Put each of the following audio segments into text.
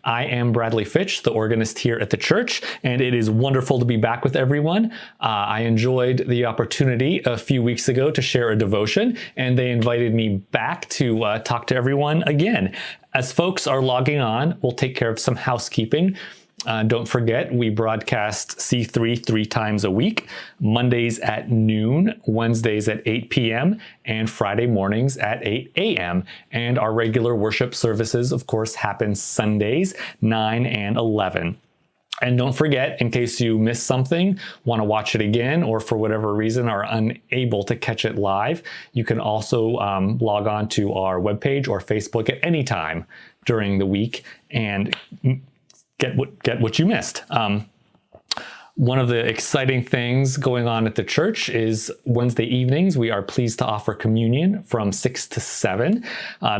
I am Bradley Fitch, the organist here at the church, and it is wonderful to be back with everyone. I enjoyed the opportunity a few weeks ago to share a devotion, and they invited me back to talk to everyone again. As folks are logging on, we'll take care of some housekeeping. Don't forget, we broadcast C3 3 times a week, Mondays at noon, Wednesdays at 8 p.m., and Friday mornings at 8 a.m. And our regular worship services, of course, happen Sundays, 9 and 11. And don't forget, in case you missed something, want to watch it again, or for whatever reason are unable to catch it live, you can also log on to our webpage or Facebook at any time during the week and get what you missed. One of the exciting things going on at the church is Wednesday evenings, we are pleased to offer communion from 6 to 7.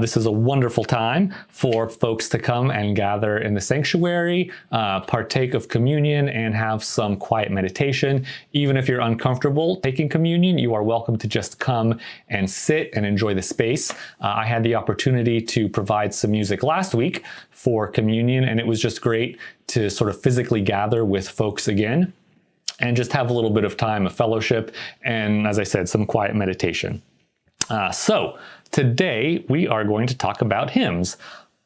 This is a wonderful time for folks to come and gather in the sanctuary, partake of communion, and have some quiet meditation. Even if you're uncomfortable taking communion, you are welcome to just come and sit and enjoy the space. I had the opportunity to provide some music last week for communion, and it was just great to sort of physically gather with folks again and just have a little bit of time of fellowship and, as I said, some quiet meditation. So today we are going to talk about hymns.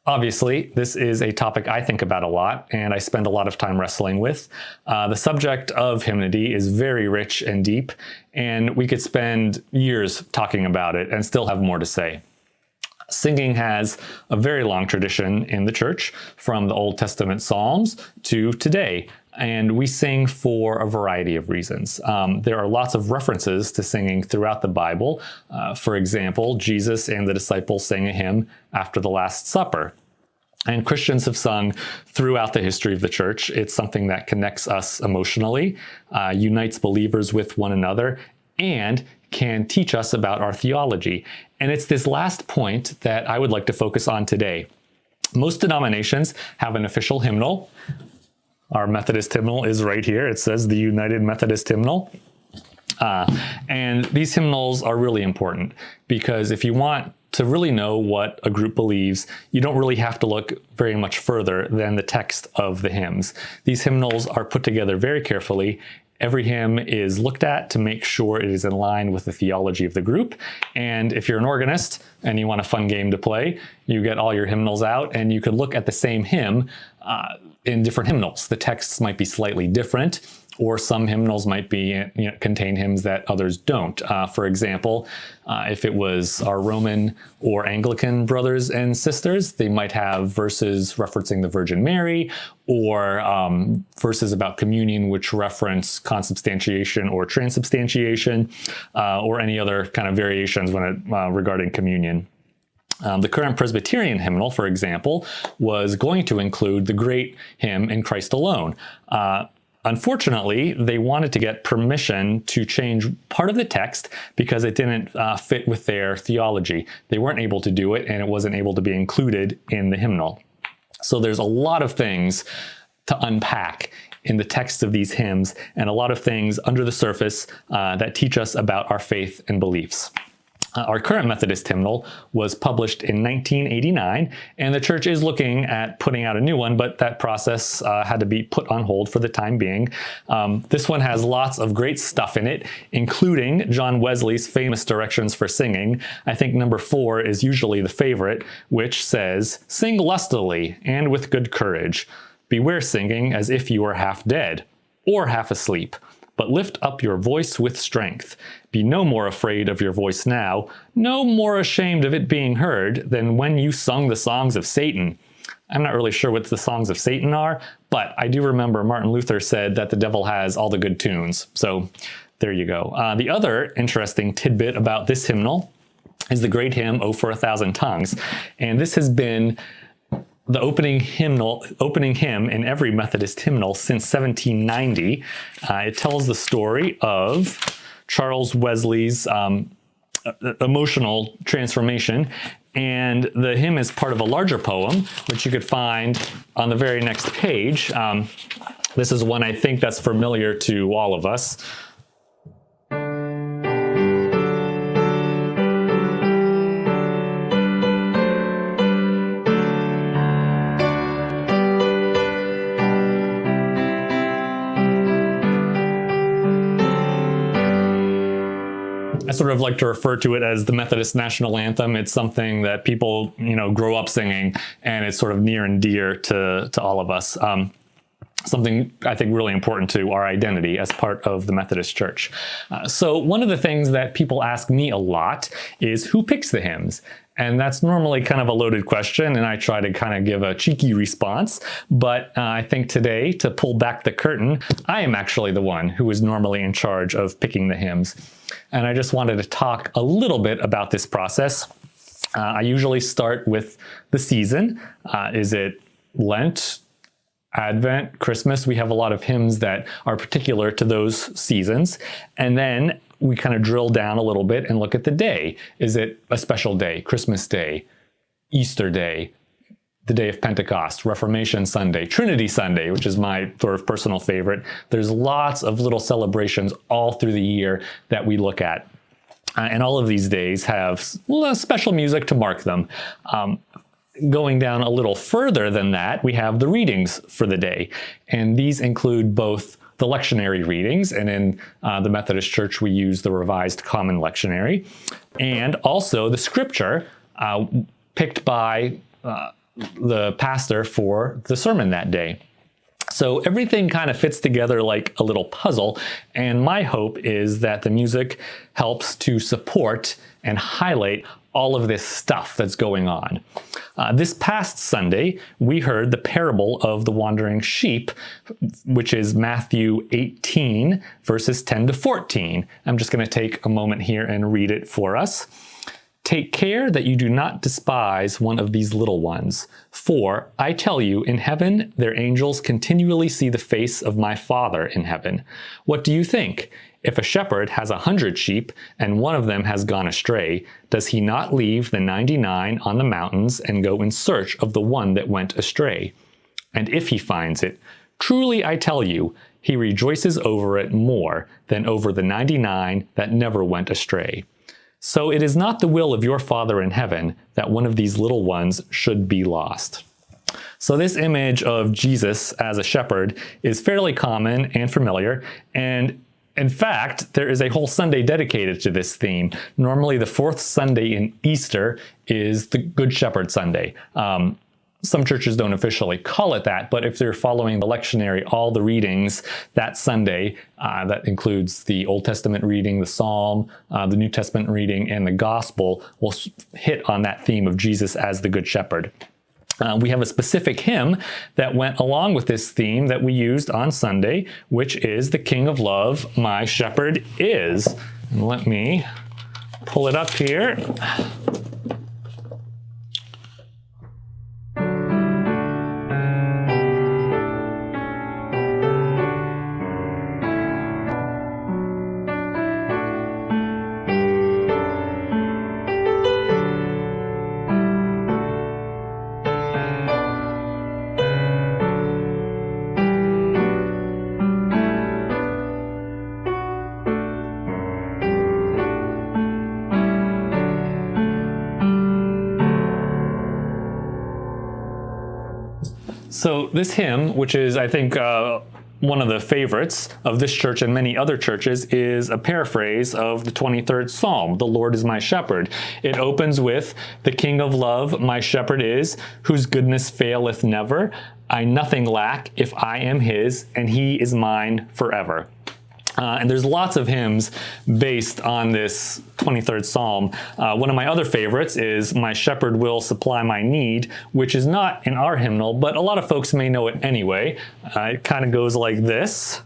Obviously, this is a topic I think about a lot and I spend a lot of time wrestling with. The subject of hymnody is very rich and deep, and we could spend years talking about it and still have more to say. Singing has a very long tradition in the church, from the Old Testament Psalms to today, and we sing for a variety of reasons. There are lots of references to singing throughout the Bible. For example, Jesus and the disciples sang a hymn after the Last Supper. And Christians have sung throughout the history of the church. It's something that connects us emotionally, unites believers with one another, and can teach us about our theology. And it's this last point that I would like to focus on today. Most denominations have an official hymnal. Our Methodist hymnal is right here. It says the United Methodist Hymnal. And these hymnals are really important because if you want to really know what a group believes, you don't really have to look very much further than the text of the hymns. These hymnals are put together very carefully. Every hymn is looked at to make sure it is in line with the theology of the group. And if you're an organist and you want a fun game to play, you get all your hymnals out and you could look at the same hymn in different hymnals. The texts might be slightly different, or some hymnals might be contain hymns that others don't. For example, if it was our Roman or Anglican brothers and sisters, they might have verses referencing the Virgin Mary, or verses about communion which reference consubstantiation or transubstantiation, or any other kind of variations regarding communion. The current Presbyterian hymnal, for example, was going to include the great hymn In Christ Alone. Unfortunately, they wanted to get permission to change part of the text because it didn't fit with their theology. They weren't able to do it, and it wasn't able to be included in the hymnal. So there's a lot of things to unpack in the text of these hymns, and a lot of things under the surface that teach us about our faith and beliefs. Our current Methodist hymnal was published in 1989, and the church is looking at putting out a new one, but that process had to be put on hold for the time being. This one has lots of great stuff in it, including John Wesley's famous directions for singing. I think number 4 is usually the favorite, which says, "Sing lustily and with good courage. Beware singing as if you were half dead or half asleep. But lift up your voice with strength. Be no more afraid of your voice now, no more ashamed of it being heard than when you sung the songs of Satan." I'm not really sure what the songs of Satan are, but I do remember Martin Luther said that the devil has all the good tunes. So there you go. The other interesting tidbit about this hymnal is the great hymn, "O for a Thousand Tongues." And this has been the opening hymn in every Methodist hymnal since 1790. It tells the story of Charles Wesley's emotional transformation, and the hymn is part of a larger poem, which you could find on the very next page. This is one I think that's familiar to all of us. sort of like to refer to it as the Methodist national anthem. It's something that people, grow up singing, and it's sort of near and dear to all of us. Something I think really important to our identity as part of the Methodist Church. So one of the things that people ask me a lot is who picks the hymns? And that's normally kind of a loaded question, and I try to kind of give a cheeky response. But I think today, to pull back the curtain, I am actually the one who is normally in charge of picking the hymns. And I just wanted to talk a little bit about this process. I usually start with the season. Is it Lent, Advent, Christmas? We have a lot of hymns that are particular to those seasons. And then we kind of drill down a little bit and look at the day. Is it a special day? Christmas Day, Easter Day, the day of Pentecost, Reformation Sunday, Trinity Sunday, which is my sort of personal favorite. There's lots of little celebrations all through the year that we look at. And all of these days have special music to mark them. Going down a little further than that, we have the readings for the day. And these include both the lectionary readings, and in the Methodist Church we use the Revised Common Lectionary, and also the scripture picked by the pastor for the sermon that day. So everything kind of fits together like a little puzzle, and my hope is that the music helps to support and highlight all of this stuff that's going on. This past Sunday, we heard the parable of the wandering sheep, which is Matthew 18, verses 10 to 14. I'm just going to take a moment here and read it for us. Take care that you do not despise one of these little ones. For, I tell you, in heaven their angels continually see the face of my Father in heaven. What do you think? If a shepherd has 100 sheep, and one of them has gone astray, does he not leave the 99 on the mountains and go in search of the one that went astray? And if he finds it, truly I tell you, he rejoices over it more than over the 99 that never went astray. So it is not the will of your Father in heaven that one of these little ones should be lost. So this image of Jesus as a shepherd is fairly common and familiar, and in fact, there is a whole Sunday dedicated to this theme. Normally the fourth Sunday in Easter is the Good Shepherd Sunday. Some churches don't officially call it that, but if they're following the lectionary, all the readings that Sunday, that includes the Old Testament reading, the Psalm, the New Testament reading, and the Gospel, will hit on that theme of Jesus as the Good Shepherd. We have a specific hymn that went along with this theme that we used on Sunday, which is "The King of Love, My Shepherd Is." And let me pull it up here. So this hymn, which is, I think, one of the favorites of this church and many other churches, is a paraphrase of the 23rd Psalm, "The Lord is my shepherd." It opens with, "The King of love, my shepherd is, whose goodness faileth never. I nothing lack if I am his, and he is mine forever." And there's lots of hymns based on this 23rd Psalm. One of my other favorites is "My Shepherd Will Supply My Need," which is not in our hymnal, but a lot of folks may know it anyway. It kind of goes like this.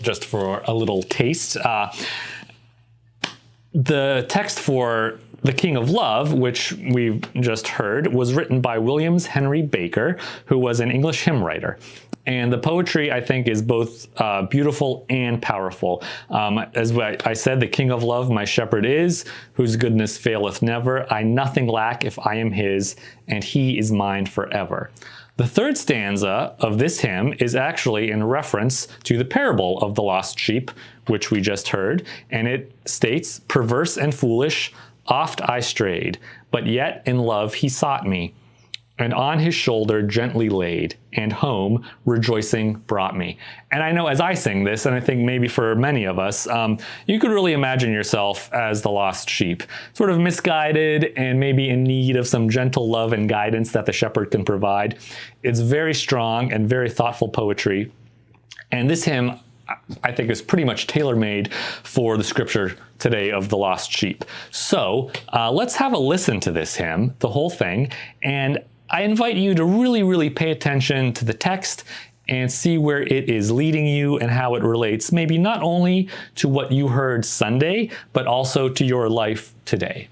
Just for a little taste. The text for The King of Love, which we've just heard, was written by Williams Henry Baker, who was an English hymn writer. And the poetry, I think, is both beautiful and powerful. As I said, the King of Love my shepherd is, whose goodness faileth never. I nothing lack if I am his, and he is mine forever. The third stanza of this hymn is actually in reference to the parable of the lost sheep, which we just heard, and it states, "Perverse and foolish, oft I strayed, but yet in love he sought me, and on his shoulder gently laid, and home rejoicing brought me." And I know as I sing this, and I think maybe for many of us, you could really imagine yourself as the lost sheep, sort of misguided and maybe in need of some gentle love and guidance that the shepherd can provide. It's very strong and very thoughtful poetry. And this hymn, I think, is pretty much tailor-made for the scripture today of the lost sheep. So let's have a listen to this hymn, the whole thing, and I invite you to really pay attention to the text and see where it is leading you and how it relates maybe not only to what you heard Sunday, but also to your life today.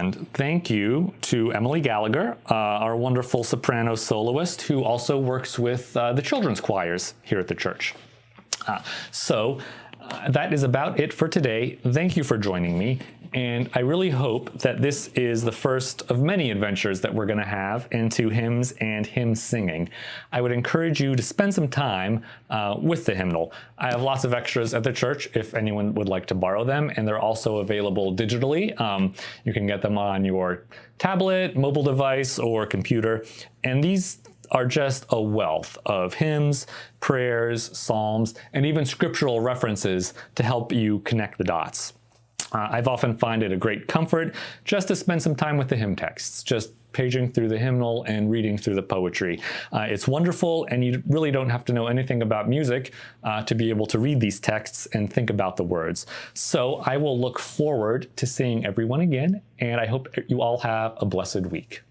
And thank you to Emily Gallagher, our wonderful soprano soloist who also works with the children's choirs here at the church. That is about it for today. Thank you for joining me. And I really hope that this is the first of many adventures that we're going to have into hymns and hymn singing. I would encourage you to spend some time with the hymnal. I have lots of extras at the church if anyone would like to borrow them, and they're also available digitally. You can get them on your tablet, mobile device, or computer. And these are just a wealth of hymns, prayers, psalms, and even scriptural references to help you connect the dots. I've often found it a great comfort just to spend some time with the hymn texts, just paging through the hymnal and reading through the poetry. It's wonderful, and you really don't have to know anything about music to be able to read these texts and think about the words. So I will look forward to seeing everyone again, and I hope you all have a blessed week.